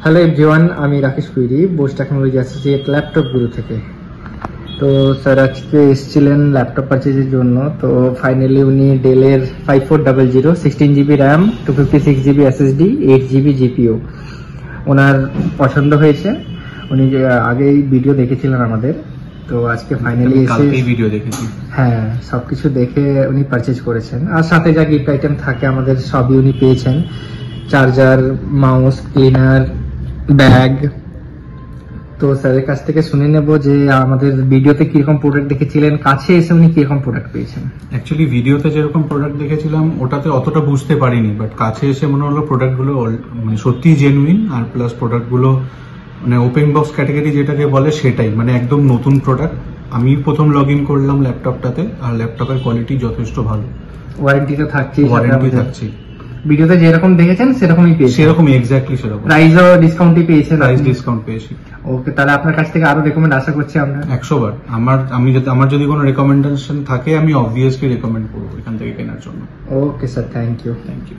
Hello everyone, আমি Rakesh query, Bose technology associate laptop গুরু থেকে। তো স্যার আজকে এসেছিলেন ল্যাপটপ পারচেজের জন্য। তো ফাইনালি উনি ডেলের 5400 16 GB RAM 256 GB SSD 8 GB GPU ওনার পছন্দ হয়েছে। উনি যে আগেই ভিডিও দেখেছিলেন আমাদের, তো আজকে ফাইনালি এসে ভিডিও দেখেছি। হ্যাঁ, সবকিছু দেখে উনি পারচেজ করেছেন। আর সাথে যা গিফট আইটেম থাকে আমাদের সবই উনি পেয়েছেন, চার্জার, মাউস, ক্লিনার, ব্যাগ। তো স্যারের কাছ থেকে শুনে নেব যে আমাদের ভিডিওতে কিরকম প্রোডাক্ট দেখেছিলেন, কাছে এসে উনি কিরকম প্রোডাক্ট পেয়েছেন। অ্যাকচুয়ালি ভিডিওতে যেরকম প্রোডাক্ট দেখেছিলাম ওটাতে অতটা বুঝতে পারিনি, বাট কাছে এসে মনে হলো প্রোডাক্টগুলো মানে সত্যিই জেনুইন। আর প্লাস প্রোডাক্টগুলো মানে ওপেন বক্স ক্যাটাগরি যেটাকে বলে সেটাই, মানে একদম নতুন প্রোডাক্ট। আমি প্রথম লগ ইন করলাম ল্যাপটপটাতে, আর ল্যাপটপের কোয়ালিটি যথেষ্ট ভালো। ওয়ারেন্টি তো থাকছে, ওয়ারেন্টি থাকছে। ভিডিওতে যেরকম দেখেছেন সেরকমই পেয়েছেন? সেরকমই, এক্স্যাক্টলি সেরকম। প্রাইসও ডিসকাউন্টই পেয়েছেন? প্রাইস ডিসকাউন্ট পেয়েছি। ওকে, তাহলে আপনার কাছ থেকে আরো রেকমেন্ড আশা করছি আমরা। 100 বার। আমার যদি কোনো রেকমেন্ডেশন থাকে আমি অবভিয়াসলি রেকমেন্ড করবো এখান থেকে কেনার জন্য। Okay sir, thank you. Thank you.